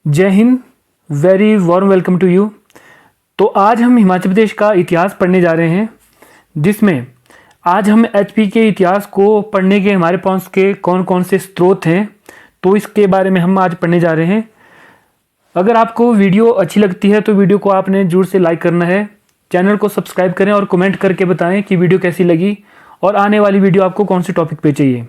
जय हिंद। Very warm welcome to you. तो आज हम हिमाचल प्रदेश का इतिहास पढ़ने जा रहे हैं, जिसमें आज हम एचपी के इतिहास को पढ़ने के हमारे पास के कौन कौन से स्रोत हैं, तो इसके बारे में हम आज पढ़ने जा रहे हैं। अगर आपको वीडियो अच्छी लगती है तो वीडियो को आपने जरूर से लाइक करना है, चैनल को सब्सक्राइब करें और कमेंट करके बताएं कि वीडियो कैसी लगी और आने वाली वीडियो आपको कौन से टॉपिक पे चाहिए।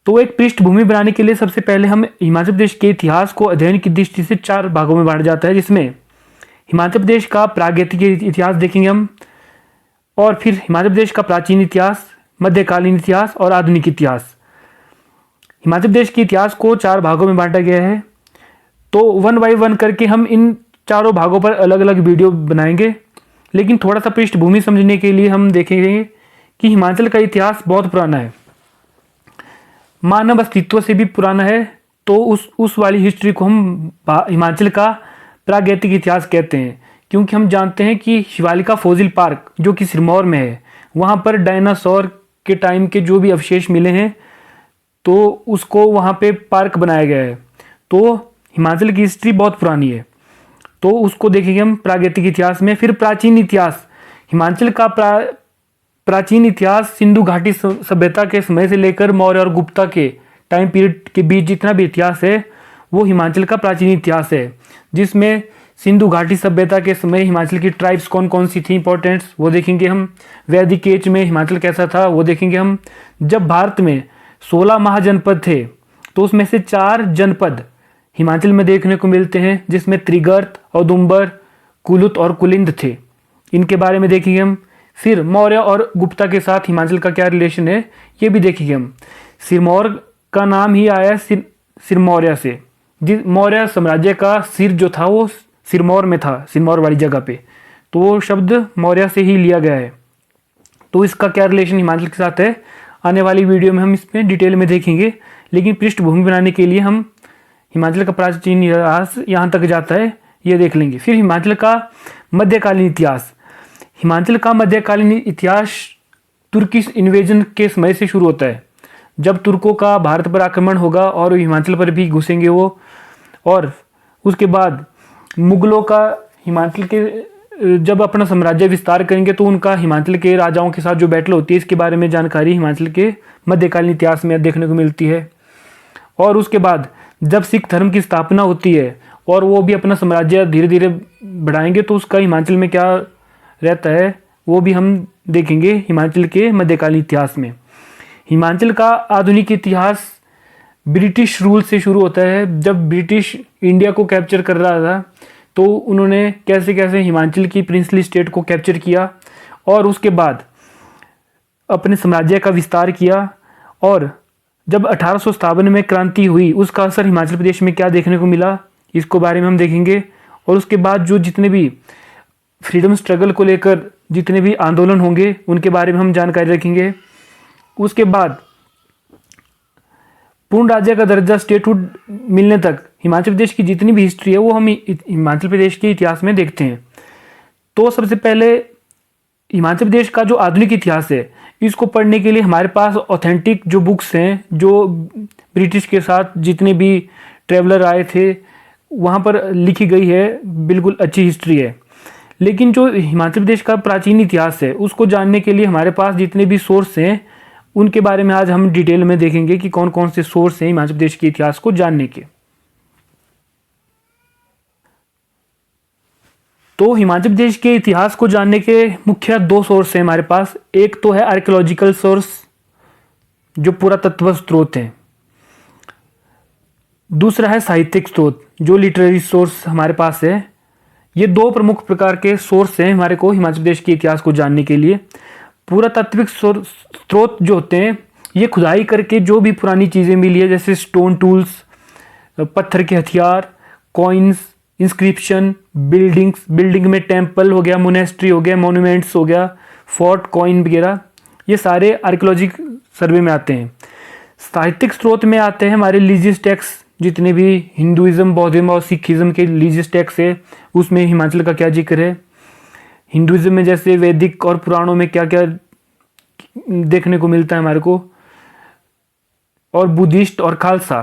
तो एक पृष्ठभूमि बनाने के लिए सबसे पहले हम हिमाचल प्रदेश के इतिहास को अध्ययन की दृष्टि से 4 भागों में बांटा जाता है, जिसमें हिमाचल प्रदेश का प्रागैतिक इतिहास देखेंगे हम, और फिर हिमाचल प्रदेश का प्राचीन इतिहास, मध्यकालीन इतिहास और आधुनिक इतिहास। हिमाचल प्रदेश के इतिहास को 4 भागों में बांटा गया है। तो 1 बाय 1 करके हम इन चारों भागों पर अलग अलग वीडियो बनाएंगे, लेकिन थोड़ा सा पृष्ठभूमि समझने के लिए हम देखेंगे कि हिमाचल का इतिहास बहुत पुराना है, मानव अस्तित्व से भी पुराना है। तो उस वाली हिस्ट्री को हम हिमाचल का प्रागैतिक इतिहास कहते हैं, क्योंकि हम जानते हैं कि शिवालिका फॉसिल पार्क जो कि सिरमौर में है, वहाँ पर डायनासोर के टाइम के जो भी अवशेष मिले हैं, तो उसको वहाँ पे पार्क बनाया गया है। तो हिमाचल की हिस्ट्री बहुत पुरानी है, तो उसको देखेंगे हम प्रागैतिक इतिहास में। फिर प्राचीन इतिहास, हिमाचल का प्राचीन इतिहास सिंधु घाटी सभ्यता के समय से लेकर मौर्य और गुप्ता के टाइम पीरियड के बीच जितना भी इतिहास है वो हिमाचल का प्राचीन इतिहास है, जिसमें सिंधु घाटी सभ्यता के समय हिमाचल की ट्राइब्स कौन कौन सी थी इंपॉर्टेंट्स वो देखेंगे हम। वैदिक एज में हिमाचल कैसा था वो देखेंगे हम। जब भारत में 16 महाजनपद थे तो उसमें से 4 जनपद हिमाचल में देखने को मिलते हैं, जिसमें त्रिगर्त, औदुंबर, कुलुत और कुलिंद थे। इनके बारे में देखेंगे हम। फिर मौर्य और गुप्ता के साथ हिमाचल का क्या रिलेशन है ये भी देखेंगे हम। सिरमौर का नाम ही आया सिरमौर्य से, जिस मौर्य साम्राज्य का सिर जो था वो सिरमौर में था, सिरमौर वाली जगह पे, तो वो शब्द मौर्य से ही लिया गया है। तो इसका क्या रिलेशन हिमाचल के साथ है आने वाली वीडियो में हम इसमें डिटेल में देखेंगे, लेकिन पृष्ठभूमि बनाने के लिए हम हिमाचल का प्राचीन इतिहास यहाँ तक जाता है ये देख लेंगे। फिर हिमाचल का मध्यकालीन इतिहास। हिमाचल का मध्यकालीन इतिहास तुर्किश इन्वेजन के समय से शुरू होता है, जब तुर्कों का भारत पर आक्रमण होगा और हिमाचल पर भी घुसेंगे वो, और उसके बाद मुगलों का हिमाचल के जब अपना साम्राज्य विस्तार करेंगे तो उनका हिमाचल के राजाओं के साथ जो बैटल होती है इसके बारे में जानकारी हिमाचल के मध्यकालीन इतिहास में देखने को मिलती है। और उसके बाद जब सिख धर्म की स्थापना होती है और वो भी अपना साम्राज्य धीरे धीरे बढ़ाएंगे, तो उसका हिमाचल में क्या रहता है वो भी हम देखेंगे हिमाचल के मध्यकालीन इतिहास में। हिमाचल का आधुनिक इतिहास ब्रिटिश रूल से शुरू होता है। जब ब्रिटिश इंडिया को कैप्चर कर रहा था तो उन्होंने कैसे कैसे हिमाचल की प्रिंसली स्टेट को कैप्चर किया और उसके बाद अपने साम्राज्य का विस्तार किया। और जब 1857 में क्रांति हुई उसका असर हिमाचल प्रदेश में क्या देखने को मिला इसको बारे में हम देखेंगे। और उसके बाद जो जितने भी फ्रीडम स्ट्रगल को लेकर जितने भी आंदोलन होंगे उनके बारे में हम जानकारी रखेंगे। उसके बाद पूर्ण राज्य का दर्जा स्टेटहुड मिलने तक हिमाचल प्रदेश की जितनी भी हिस्ट्री है वो हम हिमाचल प्रदेश के इतिहास में देखते हैं। तो सबसे पहले हिमाचल प्रदेश का जो आधुनिक इतिहास है इसको पढ़ने के लिए हमारे पास ऑथेंटिक जो बुक्स हैं, जो ब्रिटिश के साथ जितने भी ट्रेवलर आए थे वहाँ पर लिखी गई है, बिल्कुल अच्छी हिस्ट्री है। लेकिन जो हिमाचल प्रदेश का प्राचीन इतिहास है उसको जानने के लिए हमारे पास जितने भी सोर्स हैं उनके बारे में आज हम डिटेल में देखेंगे कि कौन कौन से सोर्स हैं हिमाचल प्रदेश के इतिहास को जानने के। तो हिमाचल प्रदेश के इतिहास को जानने के मुख्य 2 सोर्स हैं हमारे पास। एक तो है आर्कियोलॉजिकल सोर्स जो पुरातत्व स्रोत हैं, दूसरा है साहित्यिक स्रोत जो लिटरेरी सोर्स हमारे पास है। ये 2 प्रमुख प्रकार के सोर्स हैं हमारे को हिमाचल प्रदेश के इतिहास को जानने के लिए। पुरातात्विक स्रोत जो होते हैं ये खुदाई करके जो भी पुरानी चीज़ें मिली है, जैसे स्टोन टूल्स, पत्थर के हथियार, कॉइन्स, इंस्क्रिप्शन, बिल्डिंग में टेम्पल हो गया, मोनेस्ट्री हो गया, मोन्यूमेंट्स हो गया, फोर्ट, कॉइन वगैरह, ये सारे आर्कियोलॉजिक सर्वे में आते हैं। साहित्यिक स्रोत में आते हैं हमारे रिलीजियस टेक्स्ट, जितने भी हिंदुइज्म, बौद्धिज्म और सिखिज्म के रिलीजियस टेक्स्ट है उसमें हिमाचल का क्या जिक्र है। हिंदुइज्म में जैसे वैदिक और पुराणों में क्या क्या देखने को मिलता है हमारे को, और बुद्धिस्ट और खालसा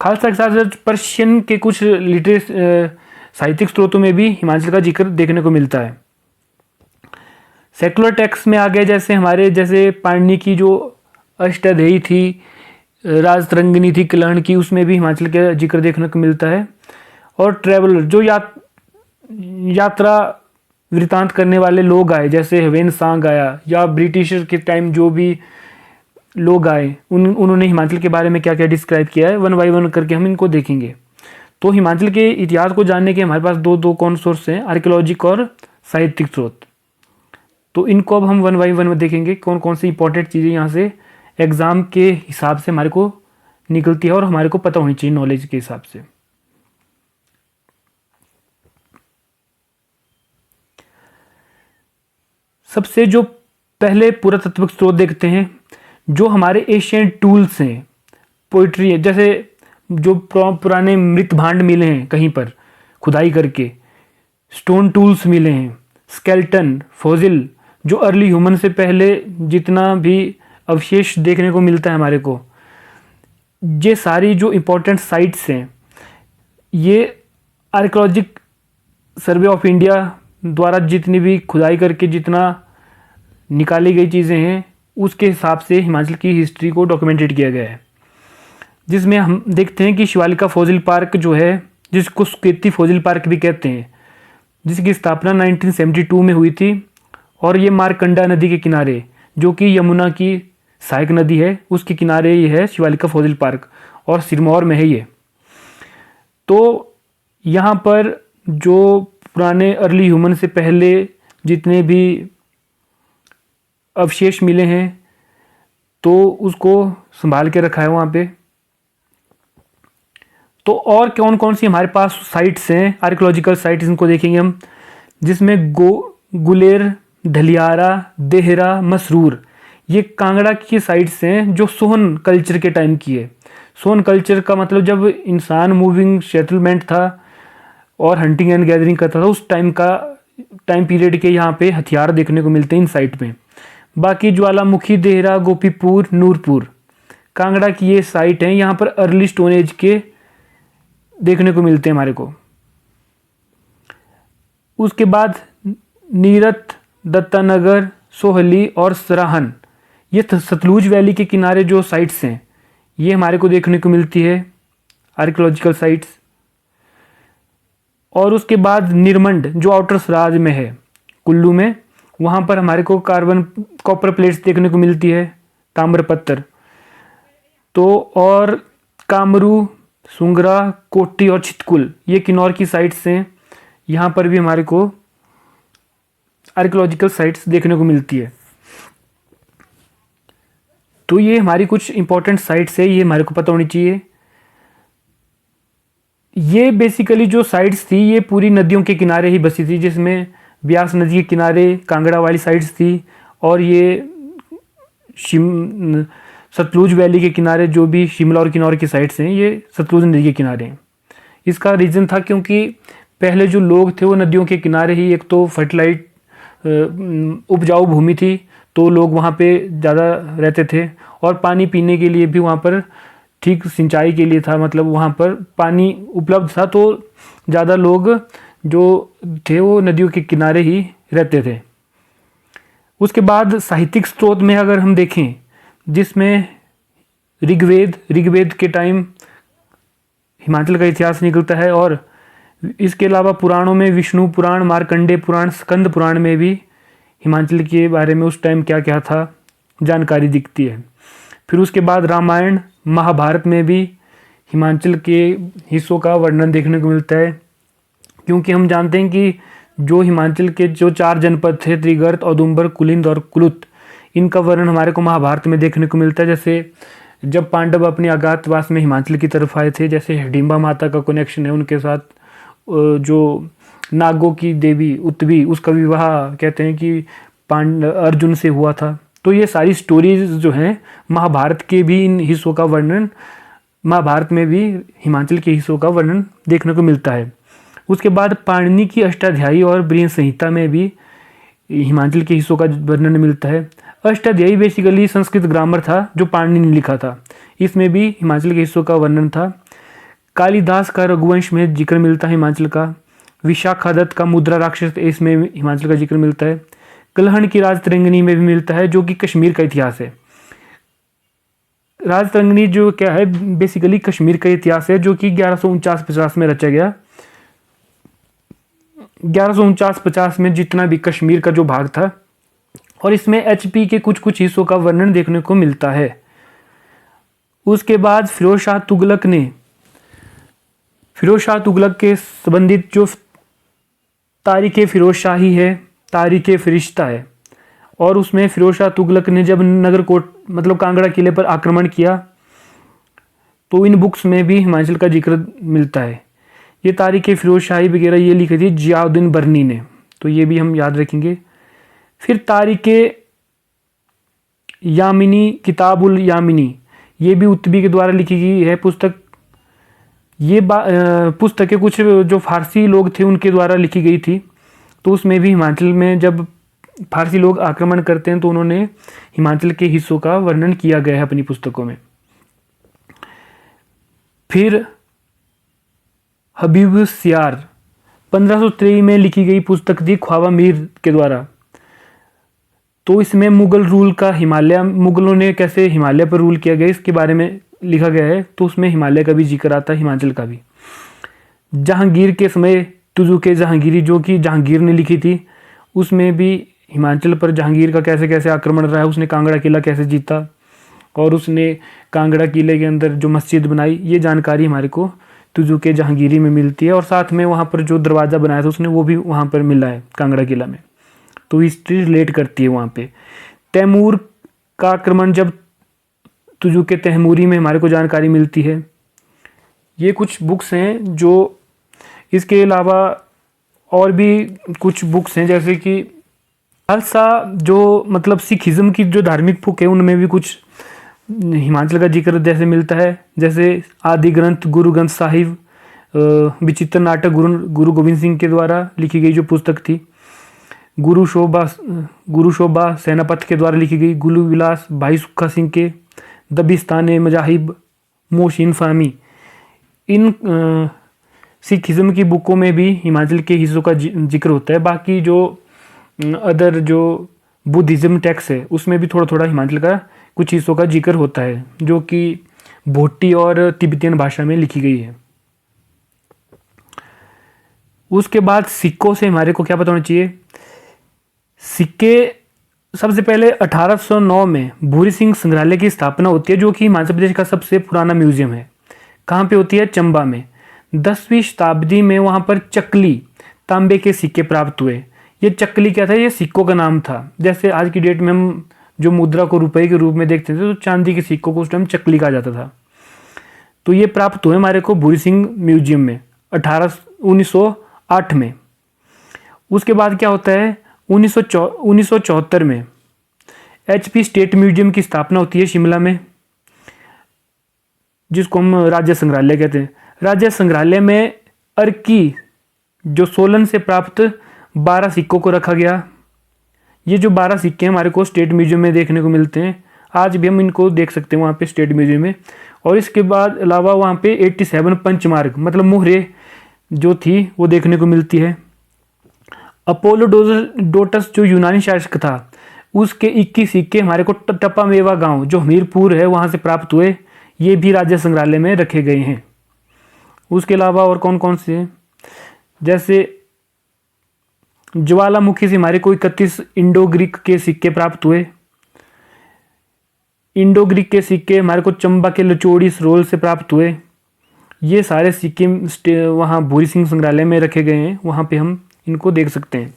खालसा के साथ साथ पर्शियन के कुछ साहित्यिक स्रोतों में भी हिमाचल का जिक्र देखने को मिलता है। सेकुलर टेक्स्ट में आ गया, जैसे पाणिनि की जो अष्टाध्यायी थी, राजतरंगिणी थी कल्याण की, उसमें भी हिमाचल का जिक्र देखने को मिलता है। और ट्रैवलर जो यात्रा वृतांत करने वाले लोग आए, जैसे हवेन सांग आया, या ब्रिटिशर के टाइम जो भी लोग आए उन्होंने हिमाचल के बारे में क्या क्या डिस्क्राइब किया है, वन बाई वन करके हम इनको देखेंगे। तो हिमाचल के इतिहास को जानने के हमारे पास दो कौन सोर्स हैं, आर्कियोलॉजिक और साहित्यिक स्रोत। तो इनको अब हम वन बाई वन में देखेंगे, कौन कौन सी इंपॉर्टेंट चीज़ें यहाँ से एग्ज़ाम के हिसाब से हमारे को निकलती है और हमारे को पता होनी चाहिए नॉलेज के हिसाब से। सबसे जो पहले पुरातत्विक स्रोत देखते हैं, जो हमारे एशियंट टूल्स हैं, पोइट्री है, जैसे जो पुराने मृत भांड मिले हैं कहीं पर खुदाई करके, स्टोन टूल्स मिले हैं, स्केल्टन, फॉसिल, जो अर्ली ह्यूमन से पहले जितना भी अवशेष देखने को मिलता है हमारे को, ये सारी जो इम्पोर्टेंट साइट्स हैं, ये आर्कियोलॉजिक सर्वे ऑफ इंडिया द्वारा जितनी भी खुदाई करके जितना निकाली गई चीज़ें हैं, उसके हिसाब से हिमाचल की हिस्ट्री को डॉक्यूमेंटेड किया गया है। जिसमें हम देखते हैं कि शिवालिका फॉसिल पार्क जो है, जिसको सुकेती फॉसिल पार्क भी कहते हैं, जिसकी स्थापना 1972 में हुई थी, और ये मारकंडा नदी के किनारे, जो कि यमुना की सहायक नदी है, उसके किनारे ये है शिवालिका फॉसिल पार्क, और सिरमौर में है ये। तो यहाँ पर जो पुराने अर्ली ह्यूमन से पहले जितने भी अवशेष मिले हैं, तो उसको संभाल के रखा है वहाँ पे। तो और कौन कौन सी हमारे पास साइट्स हैं, आर्कियोलॉजिकल साइट्स, इनको देखेंगे हम, जिसमें गुलेर, धलियारा, देहरा, मसरूर, ये कांगड़ा की साइट्स हैं जो सोहन कल्चर के टाइम की है। सोहन कल्चर का मतलब जब इंसान मूविंग सेटलमेंट था और हंटिंग एंड गैदरिंग करता था, उस टाइम पीरियड के यहाँ पे हथियार देखने को मिलते हैं इन साइट में। बाकी ज्वालामुखी, देहरा, गोपीपुर, नूरपुर, कांगड़ा की ये साइट हैं, यहाँ पर अर्ली स्टोन एज के देखने को मिलते हैं हमारे को। उसके बाद नीरथ, दत्तानगर, सोहली और सराहन, ये सतलुज वैली के किनारे जो साइट्स हैं, ये हमारे को देखने को मिलती है आर्कियोलॉजिकल साइट्स। और उसके बाद निर्मंड, जो आउटर सराज में है कुल्लू में, वहाँ पर हमारे को कॉपर प्लेट्स देखने को मिलती है, ताम्र पत्थर। तो और कामरू, सुंगरा, कोटी और चितकुल, ये किन्नौर की साइट्स हैं, यहाँ पर भी हमारे को आर्कियोलॉजिकल साइट्स देखने को मिलती है। तो ये हमारी कुछ इंपॉर्टेंट साइट्स है, ये हमारे को पता होनी चाहिए। ये बेसिकली जो साइट्स थी, ये पूरी नदियों के किनारे ही बसी थी, जिसमें ब्यास नदी के किनारे कांगड़ा वाली साइट्स थी, और ये सतलुज वैली के किनारे जो भी शिमला और किन्नौर की साइट्स हैं, ये सतलुज नदी के किनारे हैं। इसका रीज़न था क्योंकि पहले जो लोग थे वो नदियों के किनारे ही, एक तो फर्टिलाइट उपजाऊ भूमि थी, तो लोग वहाँ पे ज़्यादा रहते थे, और पानी पीने के लिए भी वहाँ पर ठीक सिंचाई के लिए था, मतलब वहाँ पर पानी उपलब्ध था, तो ज़्यादा लोग जो थे वो नदियों के किनारे ही रहते थे। उसके बाद साहित्यिक स्रोत में अगर हम देखें, जिसमें ऋग्वेद के टाइम हिमाचल का इतिहास निकलता है, और इसके अलावा पुराणों में विष्णु पुराण, मार्कंडेय पुराण, स्कंद पुराण में भी हिमाचल के बारे में उस टाइम क्या क्या था जानकारी दिखती है। फिर उसके बाद रामायण, महाभारत में भी हिमाचल के हिस्सों का वर्णन देखने को मिलता है, क्योंकि हम जानते हैं कि जो हिमाचल के जो 4 जनपद थे, त्रिगर्त, औदुंबर, कुलिंद और कुलुत, इनका वर्णन हमारे को महाभारत में देखने को मिलता है। जैसे जब पांडव अपने अज्ञातवास में हिमाचल की तरफ आए थे, जैसे हिडिंबा माता का कनेक्शन है उनके साथ, जो नागों की देवी उत्तवी, उसका विवाह कहते हैं कि अर्जुन से हुआ था। तो ये सारी स्टोरीज जो हैं महाभारत के भी, इन हिस्सों का वर्णन महाभारत में भी हिमाचल के हिस्सों का वर्णन देखने को मिलता है। उसके बाद पाणिनि की अष्टाध्यायी और बृहन संहिता में भी हिमाचल के हिस्सों का वर्णन मिलता है। अष्टाध्यायी बेसिकली संस्कृत ग्रामर था जो पाणिनि ने लिखा था, इसमें भी हिमाचल के हिस्सों का वर्णन था। कालिदास का रघुवंश में जिक्र मिलता है हिमाचल का। विशाखादत्त का मुद्रा राक्षस, इसमें हिमाचल का जिक्र मिलता है। कल्हण की राजतरंगिणी में भी मिलता है, जो कि कश्मीर का इतिहास है। राजतरंगिणी जो क्या है, बेसिकली कश्मीर का इतिहास है, जो कि 1149-50 में रचा गया। 1149-50 में जितना भी कश्मीर का जो भाग था, और इसमें एचपी के कुछ कुछ हिस्सों का वर्णन देखने को मिलता है। उसके बाद फिरोज शाह तुगलक के संबंधित जो तारीख फिरोज शाही है, तारीख फरिश्ता है, और उसमें फिरोज शाह तुगलक ने जब नगरकोट मतलब कांगड़ा किले पर आक्रमण किया, तो इन बुक्स में भी हिमाचल का जिक्र मिलता है। ये तारीख फिरोज शाही वगैरह ये लिखी थी जियाउद्दीन बर्नी ने, तो ये भी हम याद रखेंगे। फिर तारीख यामिनी, किताबुल यामिनी, ये भी उत्तबी के द्वारा लिखी गई है पुस्तक। ये पुस्तकें कुछ जो फारसी लोग थे उनके द्वारा लिखी गई थी, तो उसमें भी हिमाचल में जब फारसी लोग आक्रमण करते हैं तो उन्होंने हिमाचल के हिस्सों का वर्णन किया गया है अपनी पुस्तकों में। फिर हबीब सियार 1523 में लिखी गई पुस्तक थी ख्वाबा मीर के द्वारा। तो इसमें मुगल रूल का मुगलों ने कैसे हिमालय पर रूल किया गया इसके बारे में लिखा गया है, तो उसमें हिमालय का भी जिक्र आता है, हिमाचल का भी। जहांगीर के समय तुजुके जहांगीरी, जो कि जहांगीर ने लिखी थी, उसमें भी हिमाचल पर जहांगीर का कैसे कैसे आक्रमण रहा है, उसने कांगड़ा किला कैसे जीता, और उसने कांगड़ा किले के अंदर जो मस्जिद बनाई, ये जानकारी हमारे को तुजुके जहांगीरी में मिलती है। और साथ में वहाँ पर जो दरवाज़ा बनाया था उसने, वो भी वहाँ पर मिला है कांगड़ा किला में, तो हिस्ट्री रिलेट करती है वहाँ पे। तैमूर का आक्रमण जब तुजुके तैमूरी में हमारे को जानकारी मिलती है। ये कुछ बुक्स हैं जो, इसके अलावा और भी कुछ बुक्स हैं, जैसे कि खालसा जो मतलब सिखिज़्म की जो धार्मिक बुक है उनमें भी कुछ हिमाचल का जिक्र जैसे मिलता है। जैसे आदि ग्रंथ गुरु ग्रंथ साहिब, विचित्र नाटक गुरु गोविंद सिंह के द्वारा लिखी गई जो पुस्तक थी। गुरु शोभा सेनापत के द्वारा लिखी गई। गुरु विलास भाई सुक्खा सिंह के। दबिस्तान मजाहिब मोशिन फामी, इन सिखिज़्म की बुकों में भी हिमाचल के हिस्सों का जिक्र होता है। बाकी जो अदर जो बुद्धिज़्म टेक्स्ट है उसमें भी थोड़ा थोड़ा हिमाचल का कुछ हिस्सों का जिक्र होता है, जो कि भोटी और तिब्बतियन भाषा में लिखी गई है। उसके बाद सिक्कों से हमारे को क्या पता होना चाहिए। सिक्के सबसे पहले 1809 में भूरी सिंह संग्रहालय की स्थापना होती है, जो कि हिमाचल प्रदेश का सबसे पुराना म्यूजियम है। कहाँ पे होती है? चंबा में। 10वीं शताब्दी में वहाँ पर चकली तांबे के सिक्के प्राप्त हुए। ये चकली क्या था? ये सिक्कों का नाम था। जैसे आज की डेट में हम जो मुद्रा को रुपए के रूप में देखते थे, तो चांदी के सिक्कों को उस टाइम चकली कहा जाता था। तो ये प्राप्त हुए हमारे को भूरी सिंह म्यूजियम में 1908 में। उसके बाद क्या होता है? 1974 में HP स्टेट म्यूजियम की स्थापना होती है शिमला में, जिसको हम राज्य संग्रहालय कहते हैं। राज्य संग्रहालय में अर्की जो सोलन से प्राप्त 12 सिक्कों को रखा गया। ये जो 12 सिक्के हमारे को स्टेट म्यूजियम में देखने को मिलते हैं। आज भी हम इनको देख सकते हैं वहाँ पे स्टेट म्यूजियम में। और इसके बाद अलावा वहाँ पे 87 पंचमार्क मतलब मोहरे जो थी वो देखने को मिलती है। अपोलोडोटस जो यूनानी शासक था, उसके 21 सिक्के हमारे को टप्पामेवा गांव जो हमीरपुर है वहाँ से प्राप्त हुए। ये भी राज्य संग्रहालय में रखे गए हैं। उसके अलावा और कौन कौन से हैं? जैसे ज्वालामुखी से हमारे को 31 इंडो ग्रीक के सिक्के प्राप्त हुए। इंडो ग्रीक के सिक्के हमारे को चंबा के लचोड़ी सरोल से प्राप्त हुए। ये सारे सिक्के वहाँ भूरी सिंह संग्रहालय में रखे गए हैं, वहाँ पे हम इनको देख सकते हैं।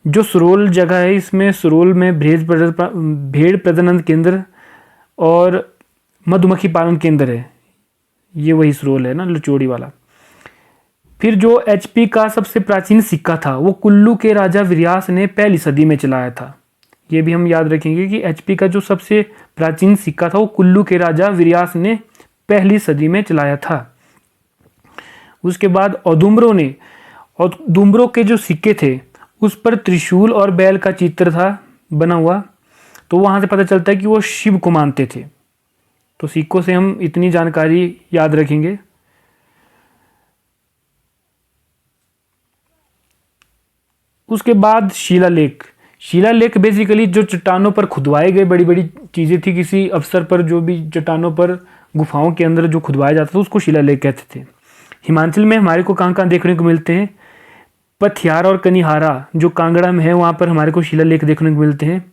जो सरोल जगह है, इसमें सरोल में भेड़ प्रजनन केंद्र और मधुमक्खी पालन केंद्र है। ये वही सरोल है ना, लचोड़ी वाला। फिर जो HP का सबसे प्राचीन सिक्का था वो कुल्लू के राजा विरयास ने पहली सदी में चलाया था। ये भी हम याद रखेंगे कि HP का जो सबसे प्राचीन सिक्का था वो कुल्लू के राजा विरयास ने पहली सदी में चलाया था। उसके बाद औदुम्बरों के जो सिक्के थे उस पर त्रिशूल और बैल का चित्र था बना हुआ, तो वहाँ से पता चलता है कि वो शिव को मानते थे। तो सिक्कों से हम इतनी जानकारी याद रखेंगे। उसके बाद शिलालेख। शिलालेख बेसिकली जो चट्टानों पर खुदवाए गए बड़ी बड़ी चीज़ें थी, किसी अवसर पर जो भी चट्टानों पर गुफाओं के अंदर जो खुदवाया जाता था उसको शिलालेख कहते थे। हिमाचल में हमारे को कहाँ कहाँ देखने को मिलते हैं? पथियार और कनिहारा जो कांगड़ा में है वहाँ पर हमारे को शिलालेख देखने को मिलते हैं।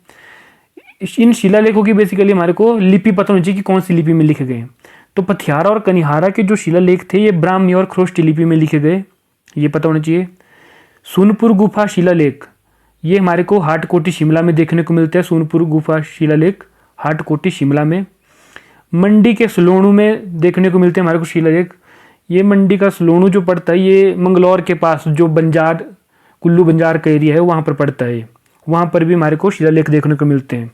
इन शिलालेखों की बेसिकली हमारे को लिपि पता होनी चाहिए कि कौन सी लिपि में लिखे गए हैं। तो पथियारा और कनिहारा के जो शिलालेख थे ये ब्राह्मी और ख्रोष्टी लिपि में लिखे गए, ये पता होना चाहिए। सोनपुर गुफा शिलालेख ये हमारे को हाटकोटी शिमला में देखने को मिलता है। सोनपुर गुफा शिलालेख हाटकोटी शिमला में। मंडी के सलोणू में देखने को मिलते हैं हमारे को शिलालेख। ये मंडी का सलोणू जो पड़ता है ये मंगलौर के पास जो बंजार कुल्लू बंजार का एरिया है वहाँ पर पड़ता है। वहाँ पर भी हमारे को शिलालेख देखने को मिलते हैं।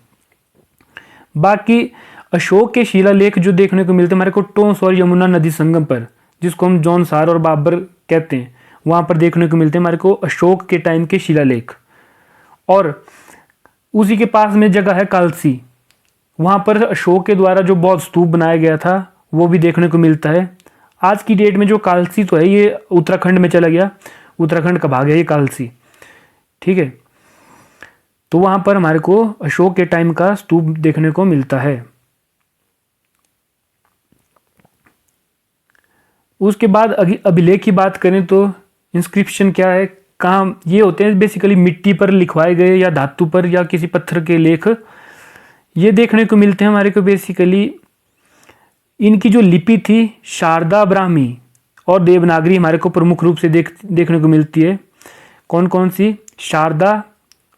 बाकी अशोक के शिलालेख जो देखने को मिलते हैं हमारे को टोंस और यमुना नदी संगम पर, जिसको हम जौनसार और बाबर कहते हैं, वहाँ पर देखने को मिलते हैं हमारे को अशोक के टाइम के शिलालेख। और उसी के पास में जगह है कालसी, वहाँ पर अशोक के द्वारा जो बौद्ध स्तूप बनाया गया था वो भी देखने को मिलता है। आज की डेट में जो कालसी तो है ये उत्तराखंड में चला गया, उत्तराखंड का भाग है ये कालसी, ठीक है। तो वहाँ पर हमारे को अशोक के टाइम का स्तूप देखने को मिलता है। उसके बाद अभिलेख की बात करें तो इंस्क्रिप्शन क्या है, कहाँ ये होते हैं? बेसिकली मिट्टी पर लिखवाए गए या धातु पर या किसी पत्थर के लेख ये देखने को मिलते हैं हमारे को। बेसिकली इनकी जो लिपि थी शारदा, ब्राह्मी और देवनागरी हमारे को प्रमुख रूप से देखने को मिलती है। कौन कौन सी? शारदा,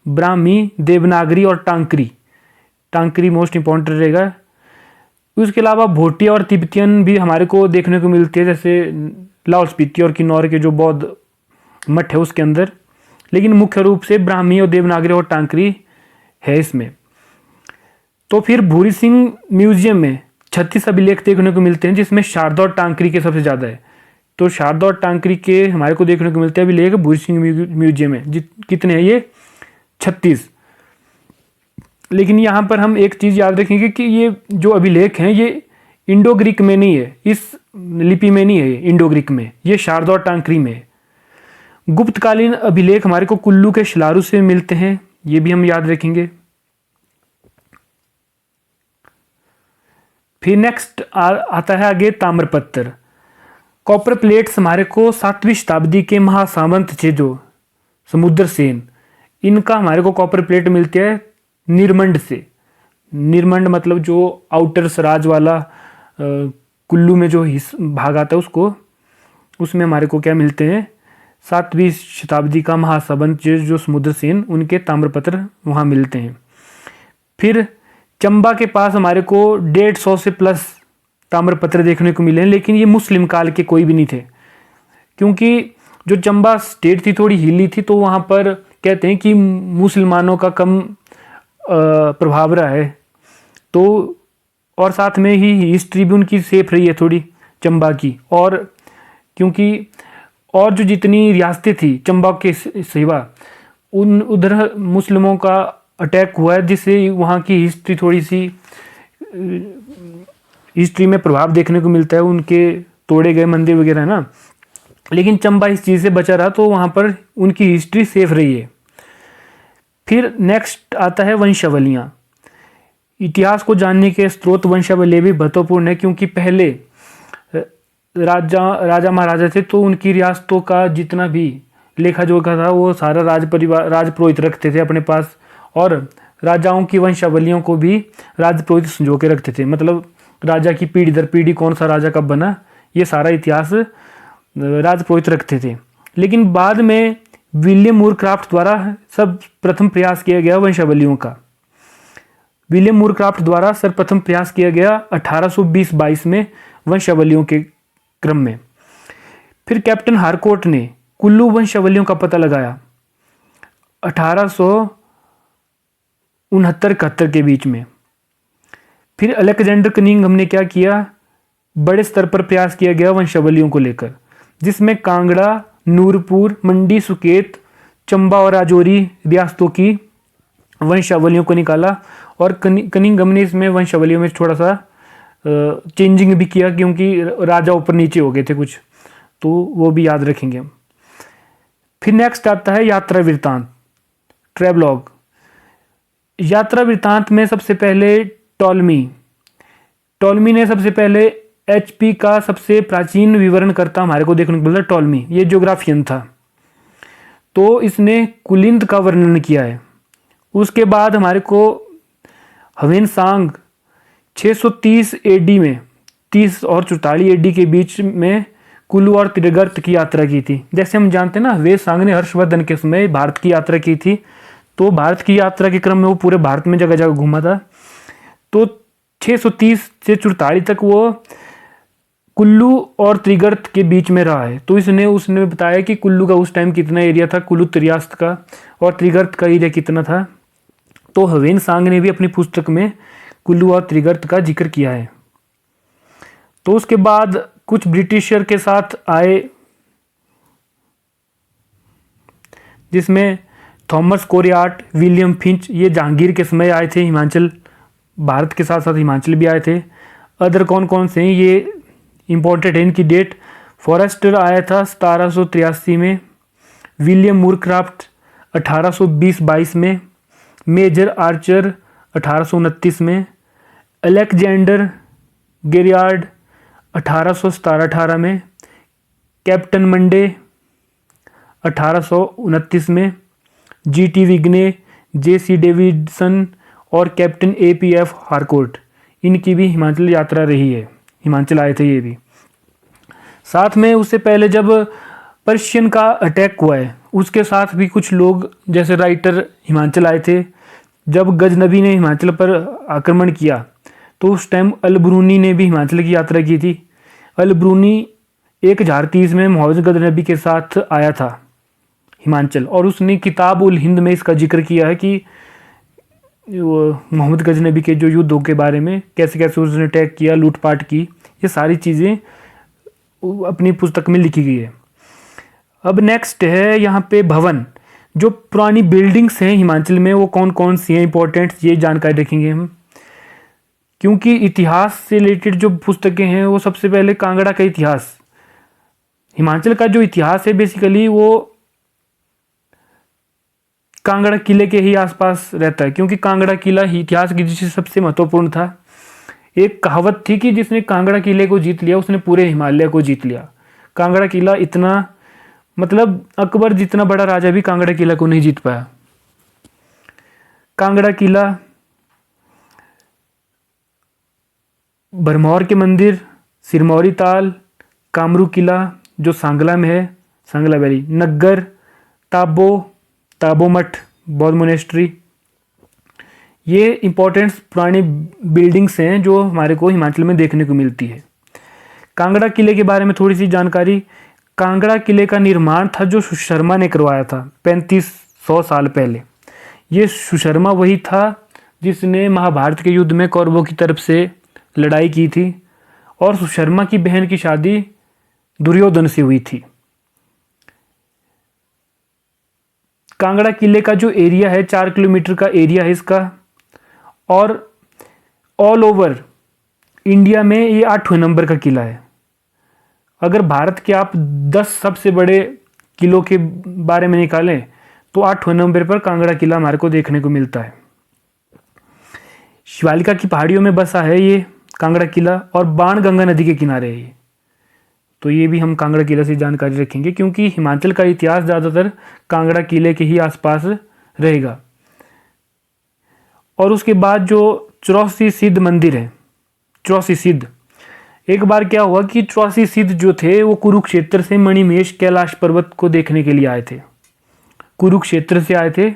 ब्राह्मी, देवनागरी और टांकरी। टांकरी मोस्ट इंपॉर्टेंट रहेगा। उसके अलावा भोटिया और तिब्बतियन भी हमारे को देखने को मिलती है, जैसे लाहौल स्पीति और किन्नौर के जो बौद्ध मठ है उसके अंदर। लेकिन मुख्य रूप से ब्राह्मी और देवनागरी और टांकरी है इसमें। तो फिर भूरी सिंह म्यूजियम में 36 अभिलेख देखने को मिलते हैं, जिसमें शारदा और टांकरी के सबसे ज़्यादा है। तो शारदा और टांकरी के हमारे को देखने को मिलते हैं अभिलेख भूरी सिंह म्यूजियम में। कितने हैं ये? 36। लेकिन यहाँ पर हम एक चीज़ याद रखेंगे कि ये जो अभिलेख हैं ये इंडो ग्रीक में नहीं है, इस लिपि में नहीं है, इंडो ग्रीक में, ये शारदा और टांकरी में है। गुप्तकालीन अभिलेख हमारे को कुल्लू के शिलारू से मिलते हैं, ये भी हम याद रखेंगे। फिर नेक्स्ट आता है आगे ताम्रपत्र। कॉपर प्लेट्स हमारे को 7वीं शताब्दी के महासामंत थे जो समुद्र सेन, इनका हमारे को कॉपर प्लेट मिलती है निरमंड से। निरमंड मतलब जो आउटर सराज वाला कुल्लू में जो भाग आता है उसको, उसमें हमारे को क्या मिलते हैं? 7वीं शताब्दी का महासामंत जो समुद्र सेन, उनके ताम्रपत्र वहाँ मिलते हैं। फिर चंबा के पास हमारे को 150 से प्लस ताम्रपत्र देखने को मिले हैं, लेकिन ये मुस्लिम काल के कोई भी नहीं थे, क्योंकि जो चंबा स्टेट थी थोड़ी हिली थी, तो वहाँ पर कहते हैं कि मुसलमानों का कम प्रभाव रहा है। तो और साथ में ही हिस्ट्री भी उनकी सेफ रही है थोड़ी चंबा की। और क्योंकि और जो जितनी रियासतें थी चंबा के सिवा उधर मुस्लिमों का अटैक हुआ है, जिससे वहाँ की हिस्ट्री थोड़ी सी हिस्ट्री में प्रभाव देखने को मिलता है, उनके तोड़े गए मंदिर वगैरह है ना। लेकिन चंबा इस चीज़ से बचा रहा, तो वहाँ पर उनकी हिस्ट्री सेफ रही है। फिर नेक्स्ट आता है वंशावलियाँ। इतिहास को जानने के स्रोत वंशावली भी महत्वपूर्ण है, क्योंकि पहले राजा महाराजा थे तो उनकी रियासतों का जितना भी लेखा जोखा था वो सारा राजपुरोहित रखते थे अपने पास, और राजाओं की वंशावलियों को भी राजपुरोहित संजो के रखते थे। मतलब राजा की पीढ़ी दर पीढ़ी कौन सा राजा कब बना, ये सारा इतिहास राजपुरोहित रखते थे। लेकिन बाद में विलियम मूरक्राफ्ट द्वारा सब प्रथम प्रयास किया गया वंशावलियों का। विलियम मूरक्राफ्ट द्वारा सर्वप्रथम प्रयास किया गया 1820-22 में वंशावलियों के क्रम में। फिर कैप्टन हारकोर्ट ने कुल्लू वंशावलियों का पता लगाया 1869-71 के बीच में। फिर अलेक्जेंडर कनिंघम ने क्या किया? बड़े स्तर पर प्रयास किया गया वंशावलियों को लेकर, जिसमें कांगड़ा, नूरपुर, मंडी, सुकेत, चंबा और राजौरी रियासतों की वंशावलियों को निकाला। और कनिंघम ने इसमें वंशावलियों में थोड़ा सा चेंजिंग भी किया, क्योंकि राजा ऊपर नीचे हो गए थे कुछ, तो वो भी याद रखेंगे हम। फिर नेक्स्ट आता है यात्रा वृत्तांत। ट्रेवलॉग। यात्रा वृत्तांत में सबसे पहले टॉलमी ने सबसे पहले एचपी का सबसे प्राचीन विवरणकर्ता हमारे को देखने को मिलता है। टॉलमी ये ज्योग्राफियन था, तो इसने कुलिंद का वर्णन किया है। उसके बाद हमारे को ह्वेनसांग 630 एडी में 30 और 44 एडी के बीच में कुल्लू और त्रिगर्त की यात्रा की थी। जैसे हम जानते हैं ना, ह्वेनसांग ने हर्षवर्धन के समय भारत की यात्रा की थी, तो भारत की यात्रा के क्रम में वो पूरे भारत में जगह जगह घूमा था। तो 630 से 44 तक वो कुल्लू और त्रिगर्त के बीच में रहा है। तो उसने बताया कि कुल्लू का उस टाइम कितना एरिया था, कुल्लू त्रियास्त का, और त्रिगर्त का एरिया कितना था। तो ह्वेनसांग ने भी अपनी पुस्तक में कुल्लू और त्रिगर्त का जिक्र किया है। तो उसके बाद कुछ ब्रिटिशर के साथ आए, जिसमें थॉमस कोरियाट, विलियम फिंच, ये जहांगीर के समय आए थे हिमाचल, भारत के साथ साथ हिमाचल भी आए थे। अदर कौन कौन से हैं ये इम्पोर्टेंट है इनकी डेट। फॉरेस्टर आया था 1783 में, विलियम मूरक्राफ्ट 1820-22 में, मेजर आर्चर 1829 में, अलेक्जेंडर गेरियार्ड 1817-18 में, कैप्टन मंडे 1829 में, जीटी विग्ने, जेसी डेविडसन और कैप्टन एपीएफ हारकोर्ट, इनकी भी हिमाचल यात्रा रही है, हिमाचल आए थे ये भी। साथ में उससे पहले जब पर्शियन का अटैक हुआ है, उसके साथ भी कुछ लोग जैसे राइटर हिमाचल आए थे। जब गजनबी ने हिमाचल पर आक्रमण किया तो उस टाइम अलब्रूनी ने भी हिमाचल की यात्रा की थी। अलब्रूनी 1030 में मोहम्मद गजनबी के साथ आया था हिमाचल, और उसने किताब उल हिंद में इसका जिक्र किया है कि मोहम्मद गजनबी के जो युद्धों के बारे में, कैसे कैसे उसने अटैक किया, लूटपाट की, ये सारी चीज़ें अपनी पुस्तक में लिखी गई है। अब नेक्स्ट है यहाँ पे भवन, जो पुरानी बिल्डिंग्स हैं हिमाचल में वो कौन कौन सी हैं इंपॉर्टेंट, ये जानकारी रखेंगे हम। क्योंकि इतिहास से रिलेटेड जो पुस्तकें हैं वो सबसे पहले कांगड़ा का इतिहास, हिमाचल का जो इतिहास है बेसिकली वो कांगड़ा किले के ही आसपास रहता है, क्योंकि कांगड़ा किला ही इतिहास की दृष्टि से सबसे महत्वपूर्ण था। एक कहावत थी कि जिसने कांगड़ा किले को जीत लिया उसने पूरे हिमालय को जीत लिया। कांगड़ा किला इतना, मतलब अकबर जितना बड़ा राजा भी कांगड़ा किला को नहीं जीत पाया। कांगड़ा किला, भरमौर के मंदिर, सिरमौरी ताल, कामरू किला जो सांगला में है, सांगला वैली, नग्गर, ताबो मठ बौद्ध मोनेस्ट्री, ये इंपॉर्टेंट पुरानी बिल्डिंग्स हैं जो हमारे को हिमाचल में देखने को मिलती है। कांगड़ा किले के बारे में थोड़ी सी जानकारी। कांगड़ा किले का निर्माण था जो सुशर्मा ने करवाया था 3500 साल पहले। ये सुशर्मा वही था जिसने महाभारत के युद्ध में कौरवों की तरफ से लड़ाई की थी, और सुशर्मा की बहन की शादी दुर्योधन से हुई थी। कांगड़ा किले का जो एरिया है 4 किलोमीटर का एरिया है इसका, और ऑल ओवर इंडिया में ये 8वें नंबर का किला है। अगर भारत के आप 10 सबसे बड़े किलों के बारे में निकालें तो 8वें नंबर पर कांगड़ा किला हमारे को देखने को मिलता है। शिवालिका की पहाड़ियों में बसा है ये कांगड़ा किला, और बाणगंगा नदी के किनारे है ये। तो ये भी हम कांगड़ा किला से जानकारी रखेंगे, क्योंकि हिमाचल का इतिहास ज़्यादातर कांगड़ा किले के ही आसपास रहेगा। और उसके बाद जो 84 सिद्ध मंदिर है, 84 सिद्ध, एक बार क्या हुआ कि 84 सिद्ध जो थे वो कुरुक्षेत्र से मणिमहेश कैलाश पर्वत को देखने के लिए आए थे। कुरुक्षेत्र से आए थे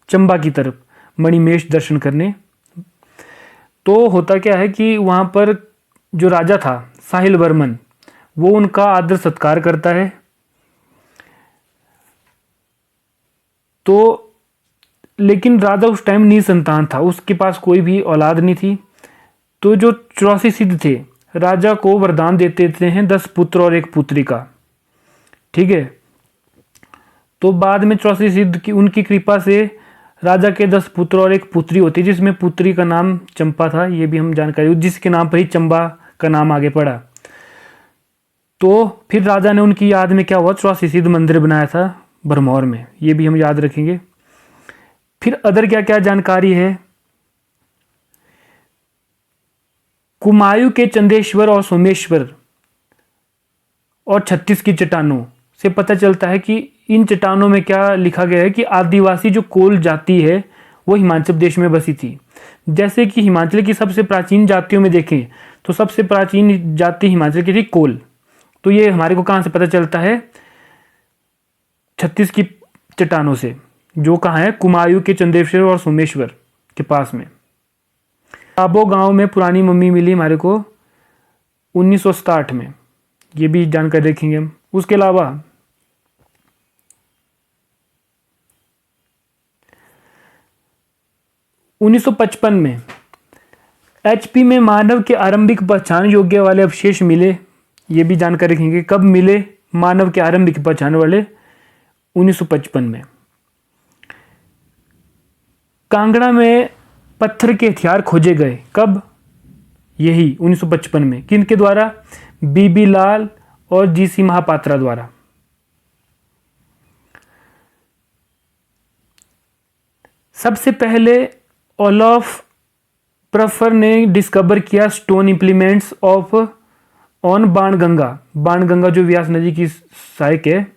चंबा की तरफ मणिमहेश दर्शन करने। तो होता क्या है कि वहाँ पर जो राजा था साहिल वर्मन, वो उनका आदर सत्कार करता है। तो लेकिन राजा उस टाइम निसंतान था, उसके पास कोई भी औलाद नहीं थी। तो जो 84 सिद्ध थे राजा को वरदान देते हैं 10 पुत्र और 1 पुत्री का, ठीक है। तो बाद में 84 सिद्ध की उनकी कृपा से राजा के 10 पुत्र और 1 पुत्री होती, जिसमें पुत्री का नाम चंपा था, ये भी हम जानकारी, जिसके नाम पर ही चंबा का नाम आगे पड़ा। तो फिर राजा ने उनकी याद में क्या हुआ 84 सिद्ध मंदिर बनाया था भरमौर में, ये भी हम याद रखेंगे। फिर अदर क्या क्या जानकारी है, कुमायूं के चंदेश्वर और सोमेश्वर और 36 की चट्टानों से पता चलता है कि इन चट्टानों में क्या लिखा गया है कि आदिवासी जो कोल जाति है वो हिमाचल प्रदेश में बसी थी। जैसे कि हिमाचल की सबसे प्राचीन जातियों में देखें तो सबसे प्राचीन जाति हिमाचल की थी कोल। तो ये हमारे को कहाँ से पता चलता है, 36 की चट्टानों से, जो कहाँ है, कुमायूं के चंदेश्वर और सोमेश्वर के पास में। आबो गांव में पुरानी मम्मी मिली हमारे को 1967 में, ये भी जानकारी देखेंगे हम। उसके अलावा 1955 में एचपी में मानव के आरंभिक पहचान योग्य वाले अवशेष मिले, ये भी जानकारी रखेंगे। कब मिले मानव के आरंभिक पहचान वाले, 1955 में। कांगड़ा में पत्थर के हथियार खोजे गए, कब, यही 1955 में। किनके द्वारा, बीबी लाल और जीसी महापात्रा द्वारा। सबसे पहले ओलॉफ प्रफर ने डिस्कवर किया stone implements of on Banganga. Banganga जो व्यास नदी की सहायक है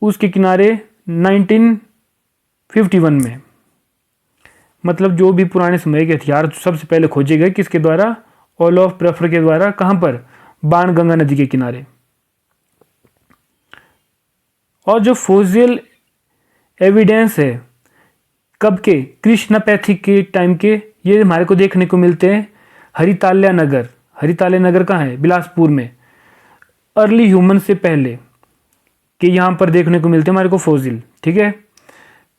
उसके किनारे 1951 में। मतलब जो भी पुराने समय के हथियार सबसे पहले खोजे गए किसके द्वारा, ओलॉफ प्रफर के द्वारा। कहाँ पर, बाणगंगा नदी के किनारे। और जो फोसिल एविडेंस है कब के, कृष्णपैथिक के टाइम के, ये हमारे को देखने को मिलते हैं हरिताल्या नगर। हरिताल्या नगर कहाँ है, बिलासपुर में। अर्ली ह्यूमन से पहले के यहाँ पर देखने को मिलते हैं हमारे को फोसिल, ठीक है।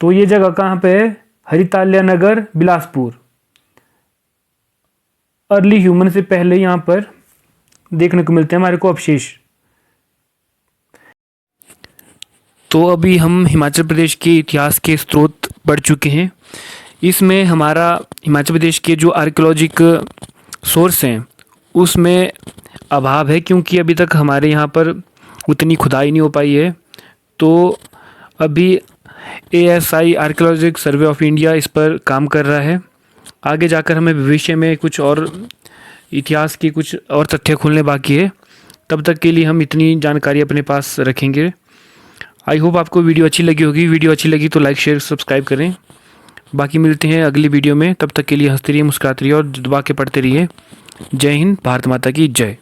तो ये जगह कहाँ पे है, हरिताल्या नगर, बिलासपुर। अर्ली ह्यूमन से पहले यहाँ पर देखने को मिलते हैं हमारे को अवशेष। तो अभी हम हिमाचल प्रदेश के इतिहास के स्रोत पढ़ चुके हैं। इसमें हमारा हिमाचल प्रदेश के जो आर्कियोलॉजिक सोर्स हैं उसमें अभाव है, क्योंकि अभी तक हमारे यहाँ पर उतनी खुदाई नहीं हो पाई है। तो अभी ASI archaeologic survey of India इस पर काम कर रहा है। आगे जाकर हमें भविष्य में कुछ और इतिहास की कुछ और तथ्य खोलने बाकी है। तब तक के लिए हम इतनी जानकारी अपने पास रखेंगे। आई होप आपको वीडियो अच्छी लगी होगी। वीडियो अच्छी लगी तो लाइक शेयर सब्सक्राइब करें। बाकी मिलते हैं अगली वीडियो में। तब तक के लिए हंसते रहिए, मुस्कुराते रहिए और दबा के पढ़ते रहिए। जय हिंद, भारत माता की जय।